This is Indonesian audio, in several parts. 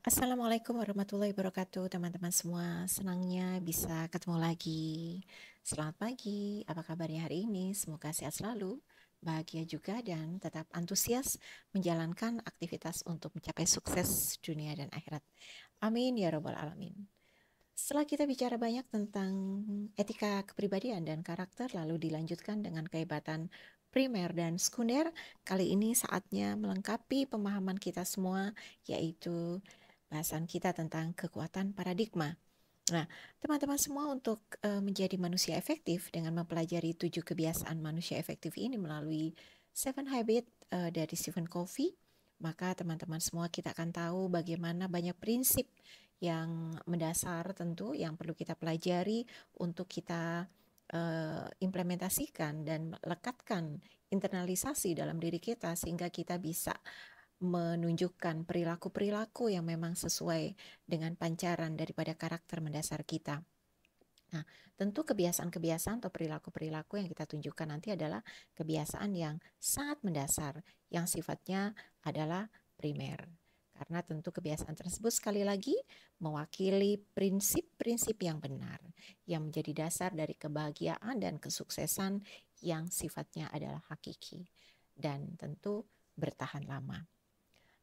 Assalamualaikum warahmatullahi wabarakatuh, teman-teman semua. Senangnya bisa ketemu lagi. Selamat pagi, apa kabarnya hari ini? Semoga sehat selalu, bahagia juga, dan tetap antusias menjalankan aktivitas untuk mencapai sukses dunia dan akhirat. Amin ya Rabbal 'Alamin. Setelah kita bicara banyak tentang etika kepribadian dan karakter, lalu dilanjutkan dengan kehebatan primer dan sekunder, kali ini saatnya melengkapi pemahaman kita semua, yaitu bahasan kita tentang kekuatan paradigma. Nah, teman-teman semua, untuk menjadi manusia efektif dengan mempelajari 7 kebiasaan manusia efektif ini melalui Seven Habits dari Stephen Covey, maka teman-teman semua kita akan tahu bagaimana banyak prinsip yang mendasar tentu yang perlu kita pelajari untuk kita implementasikan dan lekatkan internalisasi dalam diri kita sehingga kita bisa menunjukkan perilaku-perilaku yang memang sesuai dengan pancaran daripada karakter mendasar kita. Nah, tentu kebiasaan-kebiasaan atau perilaku-perilaku yang kita tunjukkan nanti adalah kebiasaan yang sangat mendasar, yang sifatnya adalah primer. Karena tentu kebiasaan tersebut sekali lagi mewakili prinsip-prinsip yang benar, yang menjadi dasar dari kebahagiaan dan kesuksesan yang sifatnya adalah hakiki dan tentu bertahan lama.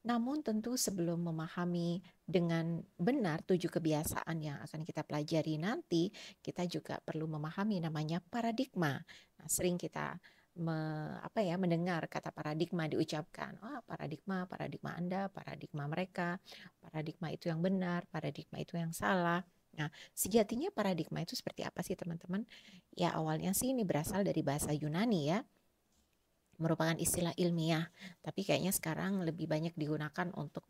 Namun tentu sebelum memahami dengan benar 7 kebiasaan yang akan kita pelajari nanti, kita juga perlu memahami namanya paradigma. Nah, sering kita mendengar kata paradigma diucapkan. Paradigma, paradigma Anda, paradigma mereka, paradigma itu yang benar, paradigma itu yang salah. Nah, sejatinya paradigma itu seperti apa sih, teman-teman? Ya, awalnya sih ini berasal dari bahasa Yunani ya, merupakan istilah ilmiah, tapi kayaknya sekarang lebih banyak digunakan untuk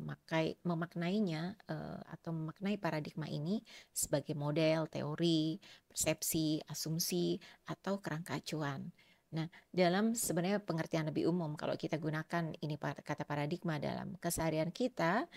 memaknainya atau memaknai paradigma ini sebagai model, teori, persepsi, asumsi, atau kerangka acuan. Nah, dalam sebenarnya pengertian lebih umum, kalau kita gunakan ini kata paradigma dalam keseharian kita,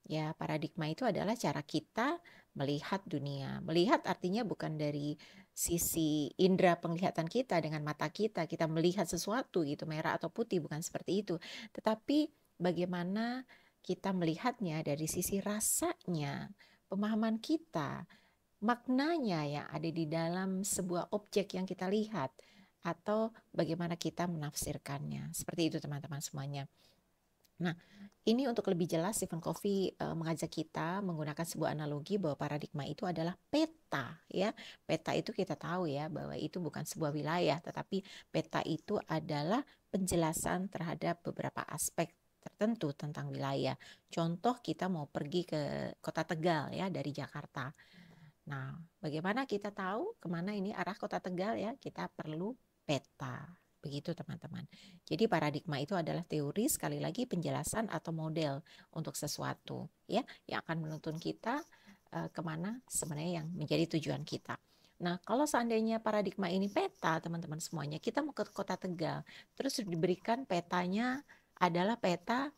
ya, paradigma itu adalah cara kita melihat dunia. Melihat artinya bukan dari sisi indera penglihatan kita dengan mata kita melihat sesuatu gitu, merah atau putih, bukan seperti itu. Tetapi bagaimana kita melihatnya dari sisi rasanya, pemahaman kita, maknanya yang ada di dalam sebuah objek yang kita lihat, atau bagaimana kita menafsirkannya. Seperti itu teman-teman semuanya. Nah, ini untuk lebih jelas Stephen Covey mengajak kita menggunakan sebuah analogi bahwa paradigma itu adalah peta, ya. Peta itu kita tahu ya bahwa itu bukan sebuah wilayah, tetapi peta itu adalah penjelasan terhadap beberapa aspek tertentu tentang wilayah. Contoh, kita mau pergi ke Kota Tegal ya dari Jakarta. Nah, bagaimana kita tahu kemana ini arah Kota Tegal ya? Kita perlu peta. Begitu teman-teman. Jadi paradigma itu adalah teori, sekali lagi penjelasan atau model untuk sesuatu ya, yang akan menuntun kita kemana sebenarnya yang menjadi tujuan kita. Nah, kalau seandainya paradigma ini peta, teman-teman semuanya, kita mau ke Kota Tegal, terus diberikan petanya adalah peta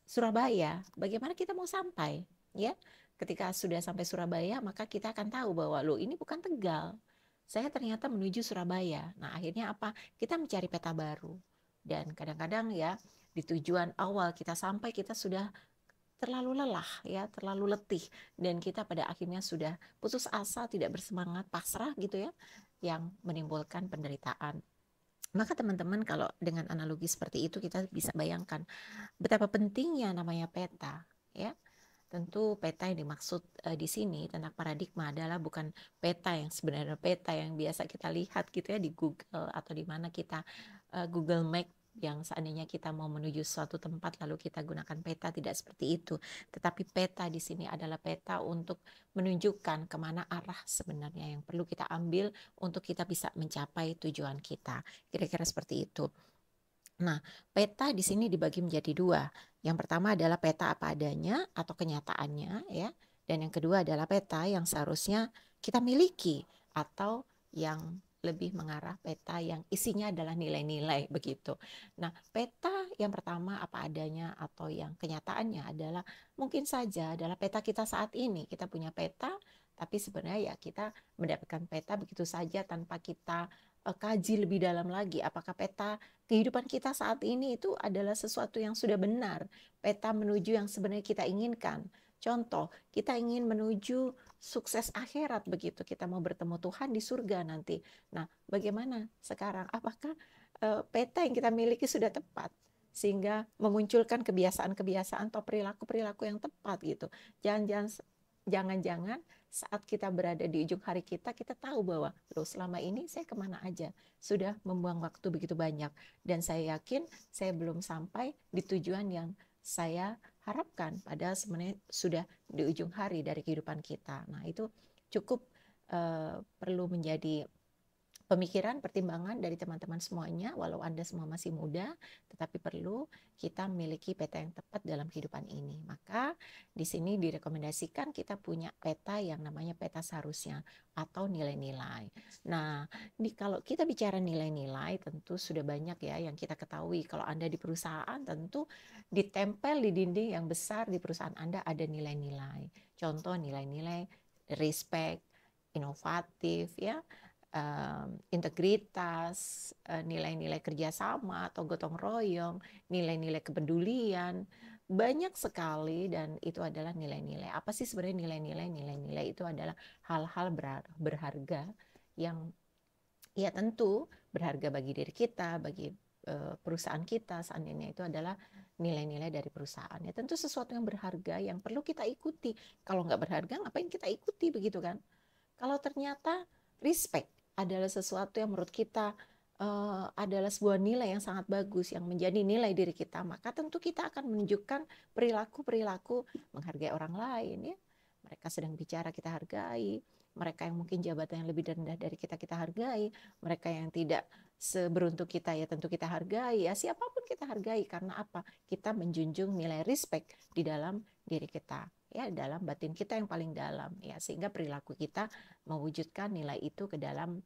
Surabaya, bagaimana kita mau sampai? Ya, ketika sudah sampai Surabaya, maka kita akan tahu bahwa loh, ini bukan Tegal. Saya ternyata menuju Surabaya. Nah, akhirnya apa? Kita mencari peta baru. Dan kadang-kadang ya, di tujuan awal kita sampai, kita sudah terlalu lelah ya, terlalu letih, dan kita pada akhirnya sudah putus asa, tidak bersemangat, pasrah gitu ya, yang menimbulkan penderitaan. Maka teman-teman, kalau dengan analogi seperti itu kita bisa bayangkan betapa pentingnya namanya peta ya. Tentu peta yang dimaksud di sini tentang paradigma adalah bukan peta yang sebenarnya, peta yang biasa kita lihat gitu ya di Google atau di mana kita Google Map, yang seandainya kita mau menuju suatu tempat lalu kita gunakan peta, tidak seperti itu. Tetapi peta di sini adalah peta untuk menunjukkan kemana arah sebenarnya yang perlu kita ambil untuk kita bisa mencapai tujuan kita. Kira-kira seperti itu. Nah, peta di sini dibagi menjadi dua. Yang pertama adalah peta apa adanya atau kenyataannya ya. Dan yang kedua adalah peta yang seharusnya kita miliki, atau yang lebih mengarah peta yang isinya adalah nilai-nilai begitu. Nah, peta yang pertama apa adanya atau yang kenyataannya adalah mungkin saja adalah peta kita saat ini. Kita punya peta, tapi sebenarnya ya kita mendapatkan peta begitu saja tanpa kita kaji lebih dalam lagi. Apakah peta kehidupan kita saat ini itu adalah sesuatu yang sudah benar, peta menuju yang sebenarnya kita inginkan? Contoh, kita ingin menuju sukses akhirat begitu, kita mau bertemu Tuhan di surga nanti. Nah, bagaimana sekarang? Apakah peta yang kita miliki sudah tepat? Sehingga memunculkan kebiasaan-kebiasaan atau perilaku-perilaku yang tepat gitu. Jangan-jangan saat kita berada di ujung hari kita tahu bahwa loh selama ini saya kemana aja, sudah membuang waktu begitu banyak, dan saya yakin saya belum sampai di tujuan yang saya harapkan, padahal sebenarnya sudah di ujung hari dari kehidupan kita. Nah itu cukup perlu menjadi pemikiran, pertimbangan dari teman-teman semuanya, walau Anda semua masih muda, tetapi perlu kita memiliki peta yang tepat dalam kehidupan ini. Maka di sini direkomendasikan kita punya peta yang namanya peta seharusnya atau nilai-nilai. Nah, kalau kita bicara nilai-nilai, tentu sudah banyak ya yang kita ketahui. Kalau Anda di perusahaan, tentu ditempel di dinding yang besar di perusahaan Anda ada nilai-nilai. Contoh nilai-nilai respect, inovatif, ya, integritas, nilai-nilai kerjasama atau gotong royong, nilai-nilai kepedulian, banyak sekali, dan itu adalah nilai-nilai. Apa sih sebenarnya nilai-nilai? Nilai-nilai itu adalah hal-hal berharga yang ya tentu berharga bagi diri kita, bagi perusahaan kita. Seandainya itu adalah nilai-nilai dari perusahaan, ya tentu sesuatu yang berharga yang perlu kita ikuti. Kalau nggak berharga, ngapain kita ikuti, begitu kan? Kalau ternyata respect adalah sesuatu yang menurut kita adalah sebuah nilai yang sangat bagus, yang menjadi nilai diri kita, maka tentu kita akan menunjukkan perilaku-perilaku menghargai orang lain, ya. Mereka sedang bicara, kita hargai. Mereka yang mungkin jabatan yang lebih rendah dari kita hargai. Mereka yang tidak seberuntung kita, ya tentu kita hargai. Ya siapapun kita hargai, karena apa? Kita menjunjung nilai respect di dalam diri kita, ya, dalam batin kita yang paling dalam, ya, sehingga perilaku kita mewujudkan nilai itu ke dalam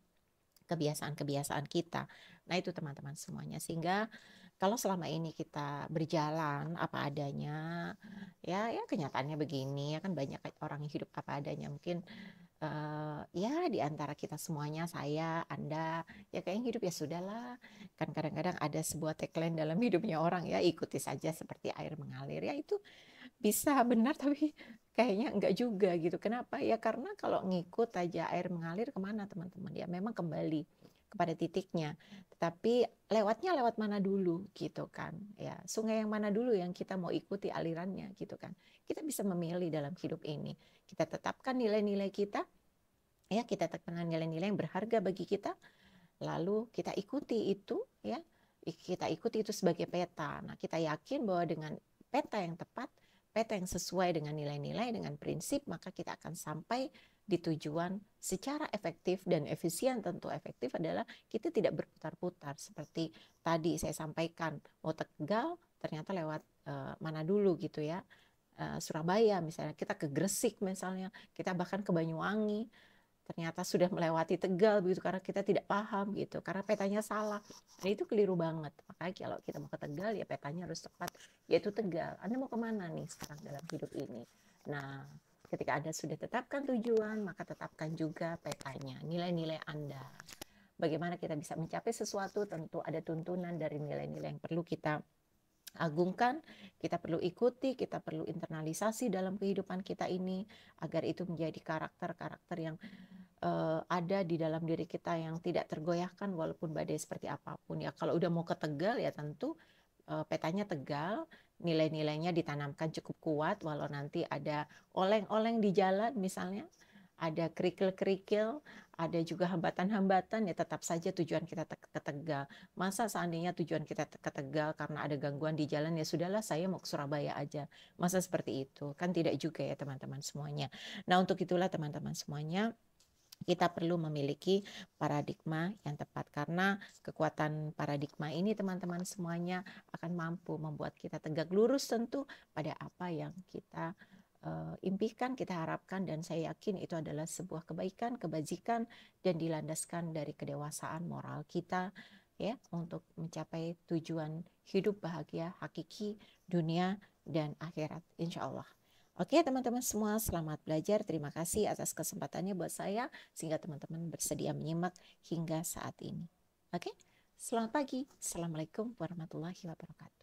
kebiasaan-kebiasaan kita. Nah itu teman-teman semuanya, sehingga kalau selama ini kita berjalan apa adanya, ya kenyataannya begini, ya kan banyak orang yang hidup apa adanya. Mungkin ya di antara kita semuanya, saya, Anda, ya kayaknya hidup ya sudahlah. Kan kadang-kadang ada sebuah tagline dalam hidupnya orang, ya ikuti saja seperti air mengalir. Ya itu bisa benar, tapi kayaknya enggak juga gitu. Kenapa? Ya karena kalau ngikut aja air mengalir kemana teman-teman? Ya memang kembali kepada titiknya. Tetapi lewatnya lewat mana dulu gitu kan? Ya sungai yang mana dulu yang kita mau ikuti alirannya gitu kan? Kita bisa memilih dalam hidup ini. Kita tetapkan nilai-nilai kita, ya kita tetapkan nilai-nilai yang berharga bagi kita. Lalu kita ikuti itu, ya kita ikuti itu sebagai peta. Nah kita yakin bahwa dengan peta yang tepat, peta yang sesuai dengan nilai-nilai, dengan prinsip, maka kita akan sampai di tujuan secara efektif dan efisien. Tentu efektif adalah kita tidak berputar-putar seperti tadi saya sampaikan. Mau Tegal ternyata lewat mana dulu gitu ya, Surabaya misalnya, kita ke Gresik misalnya, kita bahkan ke Banyuwangi, ternyata sudah melewati Tegal begitu, karena kita tidak paham gitu, karena petanya salah. Nah itu keliru banget. Makanya kalau kita mau ke Tegal, ya petanya harus tepat, yaitu Tegal. Anda mau kemana nih sekarang dalam hidup ini? Nah ketika Anda sudah tetapkan tujuan, maka tetapkan juga petanya, nilai-nilai Anda. Bagaimana kita bisa mencapai sesuatu, tentu ada tuntunan dari nilai-nilai yang perlu kita agungkan, kita perlu ikuti, kita perlu internalisasi dalam kehidupan kita ini, agar itu menjadi karakter-karakter yang ada di dalam diri kita, yang tidak tergoyahkan walaupun badai seperti apapun. Ya kalau udah mau ke Tegal, ya tentu petanya Tegal, nilai-nilainya ditanamkan cukup kuat, walau nanti ada oleng-oleng di jalan misalnya, ada kerikil-kerikil, ada juga hambatan-hambatan, ya tetap saja tujuan kita ke Tegal. Masa seandainya tujuan kita ke Tegal karena ada gangguan di jalan, ya sudahlah saya mau ke Surabaya aja. Masa seperti itu? Kan tidak juga ya teman-teman semuanya. Nah untuk itulah teman-teman semuanya, kita perlu memiliki paradigma yang tepat, karena kekuatan paradigma ini teman-teman semuanya akan mampu membuat kita tegak lurus tentu pada apa yang kita impikan, kita harapkan, dan saya yakin itu adalah sebuah kebaikan, kebajikan, dan dilandaskan dari kedewasaan moral kita, ya, untuk mencapai tujuan hidup bahagia hakiki dunia dan akhirat insya Allah. Oke teman-teman semua, selamat belajar. Terima kasih atas kesempatannya buat saya, sehingga teman-teman bersedia menyimak hingga saat ini. Oke, selamat pagi. Assalamualaikum warahmatullahi wabarakatuh.